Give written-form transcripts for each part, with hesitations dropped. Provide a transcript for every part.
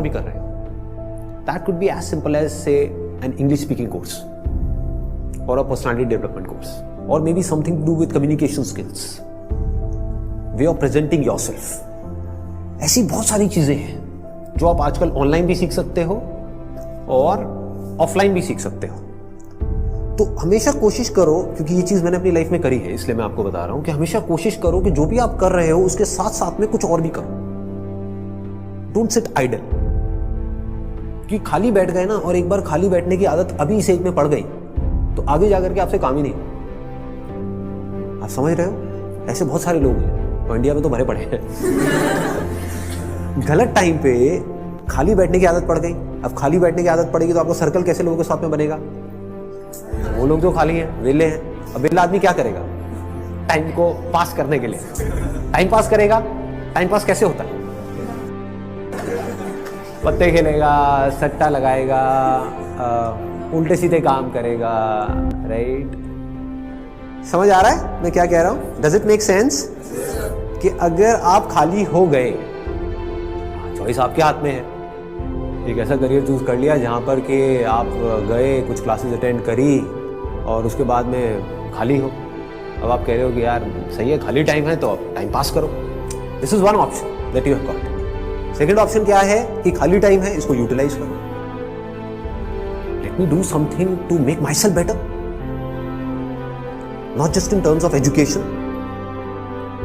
भी कर रहे हो. That could be as simple as say an English speaking course or a personality development course or maybe something to do with communication skills, way of presenting yourself. ऐसी बहुत सारी चीजें हैं जो आप आजकल ऑनलाइन भी सीख सकते हो और ऑफलाइन भी सीख सकते हो. तो हमेशा कोशिश करो, क्योंकि ये चीज मैंने अपनी लाइफ में करी है इसलिए मैं आपको बता रहा हूं कि हमेशा कोशिश करो कि जो भी आप कर रहे हो उसके साथ साथ में कुछ और भी करो. Don't sit idle. कि खाली बैठ गए ना, और एक बार खाली बैठने की आदत अभी इस एज में पड़ गई तो आगे जाकर के आपसे काम ही नहीं. आप समझ रहे हो? ऐसे बहुत सारे लोग हैं और इंडिया में तो भरे पड़े हैं. गलत टाइम पे खाली बैठने की आदत पड़ गई. अब खाली बैठने की आदत पड़ेगी तो आपको सर्कल कैसे लोगों के साथ में बनेगा? वो लोग जो खाली हैं, वेले हैं. अब वेला आदमी क्या करेगा टाइम को पास करने के लिए? टाइम पास करेगा. टाइम पास कैसे होता है? पत्ते खेलेगा, सट्टा लगाएगा, उल्टे सीधे काम करेगा. राइट? समझ आ रहा है मैं क्या कह रहा हूं? Does it make sense? कि अगर आप खाली हो गए, चॉइस आपके हाथ में है. एक ऐसा करियर चूज कर लिया जहां पर कि आप गए, कुछ क्लासेस अटेंड करी और उसके बाद में खाली हो. अब आप कह रहे हो कि यार सही है, खाली टाइम है तो अब टाइम पास करो. This is one option that you have got. Second option क्या है कि खाली टाइम है, इसको यूटिलाइज करो. Let me do something to make myself better, not just in terms of education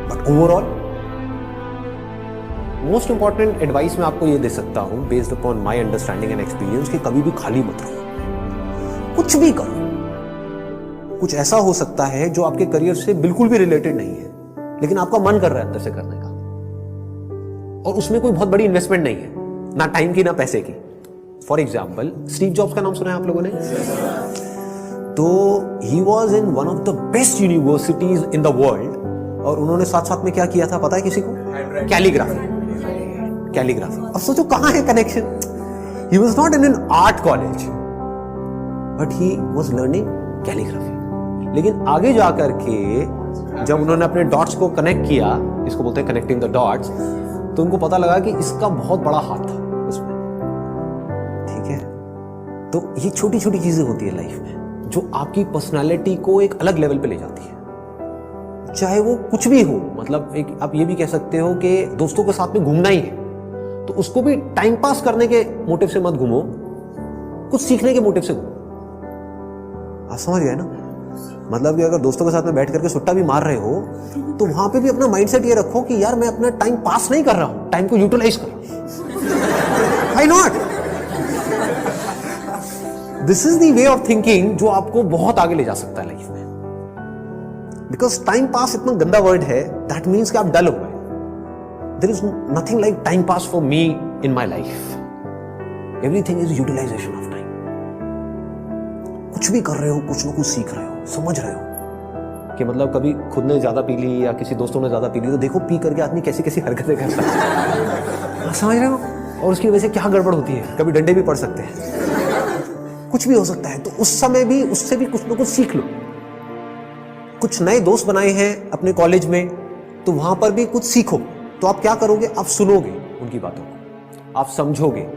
but overall. Most important advice मैं आपको ये दे सकता हूं based upon my understanding and experience कि कभी भी खाली मत रहो. कुछ भी करो. कुछ ऐसा हो सकता है जो आपके करियर से बिल्कुल भी रिलेटेड नहीं है लेकिन आपका मन कर रहा है अंदर से करने का, और उसमें कोई बहुत बड़ी इन्वेस्टमेंट नहीं है, ना टाइम की ना पैसे की. फॉर एग्जाम्पल, स्टीव जॉब्स का नाम सुना है आप लोगों ने? तो he was in one of the best universities in the world, और उन्होंने साथ साथ में क्या किया था पता है किसी को? कैलीग्राफी. कैलीग्राफी. अब सोचो कहां है connection. He was not in an art college but he was learning calligraphy. लेकिन आगे जाकर के जब उन्होंने अपने डॉट्स को कनेक्ट किया, इसको बोलते हैं कनेक्टिंग द डॉट्स, तो उनको पता लगा कि इसका बहुत बड़ा हाथ था उसमें. ठीक है? तो ये छोटी छोटी चीजें होती है लाइफ में जो आपकी पर्सनालिटी को एक अलग लेवल पे ले जाती है. चाहे वो कुछ भी हो, मतलब एक आप ये भी कह सकते हो कि दोस्तों के साथ में घूमना ही है तो उसको भी टाइम पास करने के मोटिव से मत घूमो, कुछ सीखने के मोटिव से घूमो. आप समझ गए ना? मतलब कि अगर दोस्तों के साथ में बैठ करके सुट्टा भी मार रहे हो तो वहां पे भी अपना माइंडसेट ये रखो कि यार मैं अपना टाइम पास नहीं कर रहा हूं, टाइम को यूटिलाइज कर रहा हूं. Why not? This is the way of thinking जो आपको बहुत आगे ले जा सकता है लाइफ में. बिकॉज टाइम पास इतना गंदा वर्ड है, दैट मीन्स कि आप डल हो गए. There is nothing like time pass for me in my life. Everything is utilisation of time. कुछ भी कर रहे हो, कुछ ना कुछ सीख रहे हो, समझ रहे हो कि मतलब कभी खुद ने ज्यादा पी ली या किसी दोस्तों ने ज्यादा पी ली तो देखो पी करके आदमी कैसी कैसी हरकतें करता है. समझ रहे हो? और उसकी वजह से क्या गड़बड़ होती है, कभी डंडे भी पड़ सकते हैं, कुछ भी हो सकता है. तो उस समय भी उससे भी कुछ ना कुछ सीख लो. कुछ नए दोस्त बनाए हैं अपने कॉलेज में तो वहां पर भी कुछ सीखो. तो आप क्या करोगे? आप सुनोगे उनकी बातों को, आप समझोगे,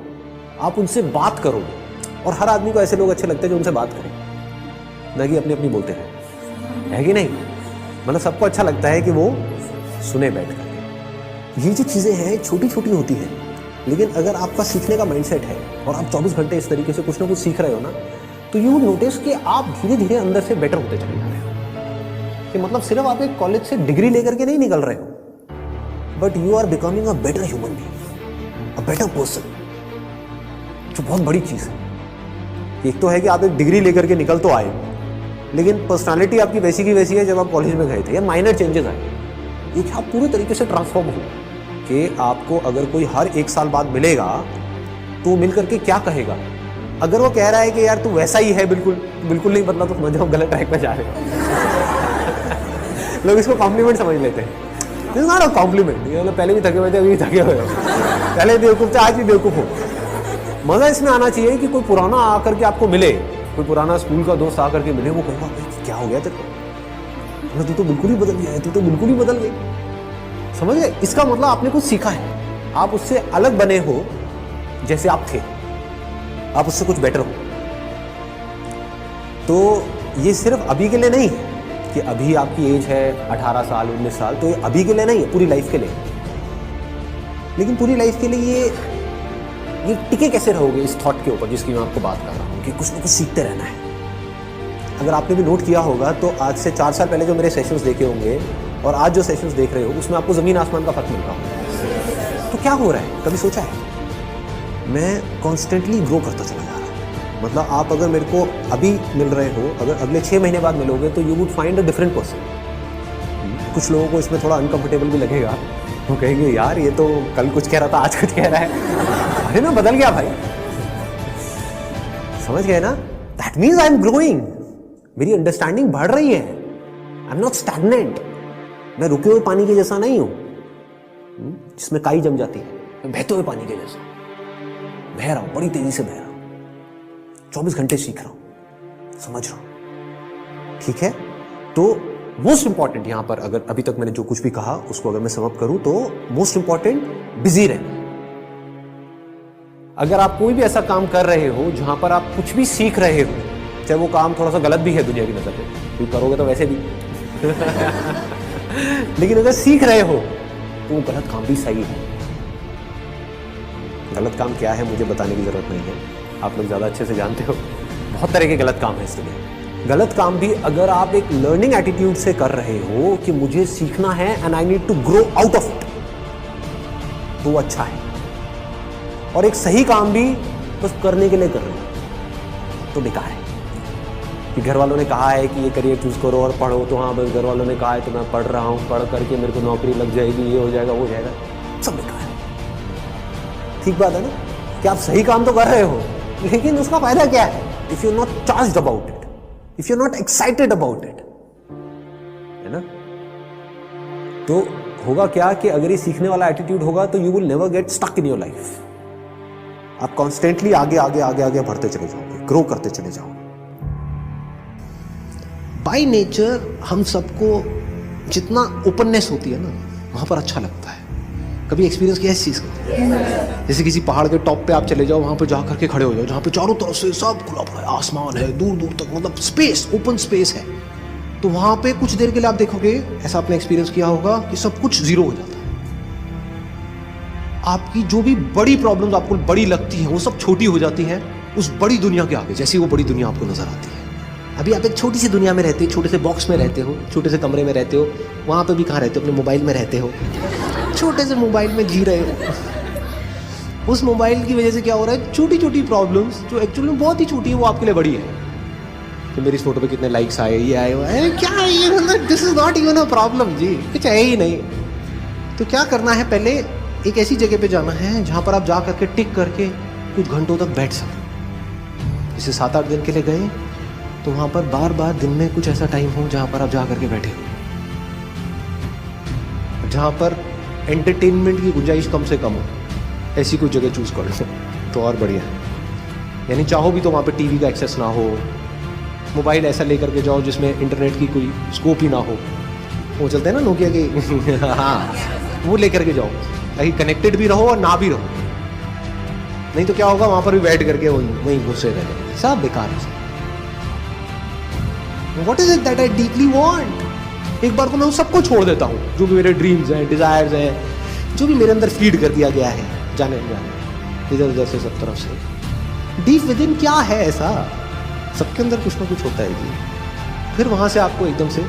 आप उनसे बात करोगे. और हर आदमी को ऐसे लोग अच्छे लगते हैं जो उनसे बात करें, ना कि अपनी अपनी बोलते रहे. है कि नहीं? मतलब सबको अच्छा लगता है कि वो सुने बैठ करके. ये जो चीजें हैं छोटी छोटी होती हैं, लेकिन अगर आपका सीखने का माइंडसेट है और आप 24 घंटे इस तरीके से कुछ ना कुछ सीख रहे हो ना, तो यू नोटिस कि आप धीरे धीरे अंदर से बेटर होते चले जा रहे हो. कि मतलब सिर्फ आप एक कॉलेज से डिग्री लेकर के नहीं निकल रहे हो, but you are becoming a better human being, a better person, जो बहुत बड़ी चीज है. एक तो है कि आप एक डिग्री लेकर के निकल तो आए, लेकिन पर्सनालिटी आपकी वैसी की वैसी है जब आप कॉलेज में गए थे, या माइनर चेंजेस आए. ये आप पूरे तरीके से ट्रांसफॉर्म हो कि आपको अगर कोई हर 1 साल बाद मिलेगा तो मिल करके क्या कहेगा? अगर वो कह रहा है कि यार तू वैसा ही है, बिल्कुल बिल्कुल नहीं बदला, तो समझ जाओ गलत ट्रैक पे जा रहे हो. लोग इसको कॉम्प्लीमेंट समझ लेते हैं. This is not a compliment. मतलब पहले भी थके हुए थे, अभी भी थके हुए हो, पहले बेवकूफ थे, आज भी बेवकूफ हो. मजा इसमें आना चाहिए कि कोई पुराना आकर के आपको मिले, कोई पुराना स्कूल का दोस्त आकर के मिले, वो कहेगा क्या हो गया तेरे को, तू तो बिल्कुल ही बदल गया है, तू तो बिल्कुल ही बदल गई. समझ गए? इसका मतलब आपने कुछ सीखा है, आप उससे अलग बने हो जैसे आप थे, आप उससे कुछ बेटर हो। तो ये सिर्फ अभी के लिए नहीं है कि अभी आपकी एज है 18 साल 19 साल, तो ये अभी के लिए नहीं है, पूरी लाइफ के लिए। लेकिन पूरी लाइफ के लिए ये टिके कैसे रहोगे इस थॉट के ऊपर जिसकी मैं आपको बात कर रहा हूँ कि कुछ ना कुछ सीखते रहना है। अगर आपने भी नोट किया होगा तो आज से 4 साल पहले जो मेरे सेशंस देखे होंगे और आज जो सेशंस देख रहे हो उसमें आपको ज़मीन आसमान का फर्क मिल रहा होगा। तो क्या हो रहा है, कभी सोचा है? मैं कॉन्स्टेंटली ग्रो करता चला जा रहा हूँ। मतलब आप अगर मेरे को अभी मिल रहे हो, अगर अगले 6 महीने बाद मिलोगे तो you would find a different person. कुछ लोगों को इसमें थोड़ा अनकंफर्टेबल भी लगेगा, वो कहेंगे यार ये तो कल कुछ कह रहा था आज कुछ कह रहा है। अरे मैं बदल गया भाई, समझ गए ना? That means I am growing, मेरी अंडरस्टैंडिंग बढ़ रही है। आई एम नॉट स्टैग्नेंट, मैं रुके हुए पानी के जैसा नहीं हूं जिसमें काई जम जाती है। मैं बहते हुए पानी के जैसा बह रहा हूं, बड़ी तेजी से बह रहा हूं, 24 घंटे सीख रहा हूं, समझ रहा हूं। ठीक है, तो मोस्ट इंपॉर्टेंट यहां पर, अगर अभी तक मैंने जो कुछ भी कहा उसको अगर मैं समअप करूं तो मोस्ट इंपॉर्टेंट बिजी रहना। अगर आप कोई भी ऐसा काम कर रहे हो जहां पर आप कुछ भी सीख रहे हो, चाहे वो काम थोड़ा सा गलत भी है दुनिया की नजर में, क्योंकि करोगे तो वैसे भी लेकिन अगर सीख रहे हो तो वो गलत काम भी सही है। गलत काम क्या है मुझे बताने की जरूरत नहीं है, आप लोग ज्यादा अच्छे से जानते हो। बहुत तरह के गलत काम है इस दुनिया में। गलत काम भी अगर आप एक लर्निंग एटीट्यूड से कर रहे हो कि मुझे सीखना है and I need to grow out of it, तो वो अच्छा है। और एक सही काम भी बस करने के लिए कर रहे हो तो बेकार है। कि घर वालों ने कहा है कि ये करियर चूज करो और पढ़ो, तो हाँ बस घर वालों ने कहा है तो मैं पढ़ रहा हूँ, पढ़ करके मेरे को नौकरी लग जाएगी, ये हो जाएगा वो हो जाएगा, सब बेकार है। ठीक बात है ना कि आप सही काम तो कर रहे हो लेकिन उसका फायदा क्या है if you not charged about it, if you not excited about it, है ना? तो होगा क्या कि अगर ये सीखने वाला एटीट्यूड होगा तो you will never get stuck in your life. आप कॉन्स्टेंटली आगे आगे आगे आगे बढ़ते चले जाओगे, ग्रो करते चले जाओगे। बाय नेचर हम सबको जितना ओपननेस होती है ना वहां पर अच्छा लगता है। कभी एक्सपीरियंस किया है इस चीज का? जैसे किसी पहाड़ के टॉप पे आप चले जाओ, वहां पे जा करके खड़े हो जाओ जहां पे चारों तरफ से सब खुला पड़ा है, आसमान है दूर दूर तक, मतलब स्पेस, ओपन स्पेस है। तो वहां पे कुछ देर के लिए आप देखोगे, ऐसा आपने एक्सपीरियंस किया होगा कि सब कुछ जीरो हो जाता है। आपकी जो भी बड़ी प्रॉब्लम्स आपको बड़ी लगती है वो सब छोटी हो जाती है उस बड़ी दुनिया के आगे, जैसी वो बड़ी दुनिया आपको नजर आती है। अभी आप एक छोटी सी दुनिया में रहते हो, छोटे से बॉक्स में रहते हो, छोटे से कमरे में रहते हो, वहां पे भी कहाँ रहते हो? अपने मोबाइल में रहते हो, छोटे से मोबाइल में जी रहे हो। उस मोबाइल की वजह से क्या हो रहा है, छोटी छोटी प्रॉब्लम्स जो एक्चुअली में बहुत ही छोटी है वो आपके लिए बड़ी है। कि मेरी इस फोटो पे कितने लाइक्स आए, ये आए, अरे क्या है ये, मतलब this is not even a problem जी, कुछ है ही नहीं। तो क्या करना है, पहले एक ऐसी जगह पे जाना है जहां पर आप जा करके टिक करके कुछ घंटों तक बैठ सकें। जैसे 7-8 दिन के लिए गए तो वहां पर बार बार दिन में कुछ ऐसा टाइम हो जहां पर आप जा करके बैठे हो, जहां पर एंटरटेनमेंट की गुंजाइश कम से कम हो। ऐसी कोई जगह चूज कर लो तो और बढ़िया है। यानी चाहो भी तो वहां पे टीवी का एक्सेस ना हो, मोबाइल ऐसा लेकर के जाओ जिसमें इंटरनेट की कोई स्कोप ही ना हो, वो चलते हैं ना नोकिया के हाँ, वो लेकर के जाओ ताकि कनेक्टेड भी रहो और ना भी रहो। नहीं तो क्या होगा, वहां पर भी बैठ करके वहीं घुसे रह जाएंगे, सब बेकार है। What is it that I deeply want? एक बार को मैं उन सबको छोड़ देता हूँ जो भी मेरे ड्रीम्स हैं, डिजायर्स हैं, जो भी मेरे अंदर फीड कर दिया गया है जाने इधर उधर से सब तरफ से। डीप विद इन क्या है ऐसा, सबके अंदर कुछ ना कुछ होता है जी। फिर वहां से आपको एकदम से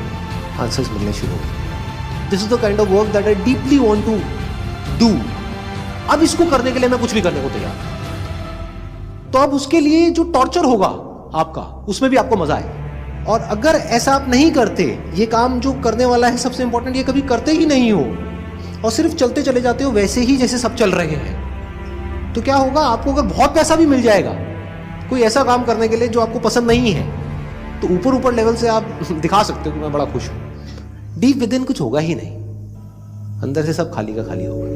आंसर्स मिलने शुरू होंगे। This is the kind of work that I deeply want to do. अब इसको करने के लिए मैं कुछ भी करने को तैयार। तो अब उसके लिए जो टॉर्चर होगा आपका, उसमें भी आपको मजा आए। और अगर ऐसा आप नहीं करते, ये काम जो करने वाला है सबसे इंपॉर्टेंट, ये कभी करते ही नहीं हो और सिर्फ चलते चले जाते हो वैसे ही जैसे सब चल रहे हैं, तो क्या होगा, आपको अगर बहुत पैसा भी मिल जाएगा कोई ऐसा काम करने के लिए जो आपको पसंद नहीं है, तो ऊपर ऊपर लेवल से आप दिखा सकते हो कि मैं बड़ा खुश हूं। डीप विद इन कुछ होगा ही नहीं, अंदर से सब खाली का खाली होगा।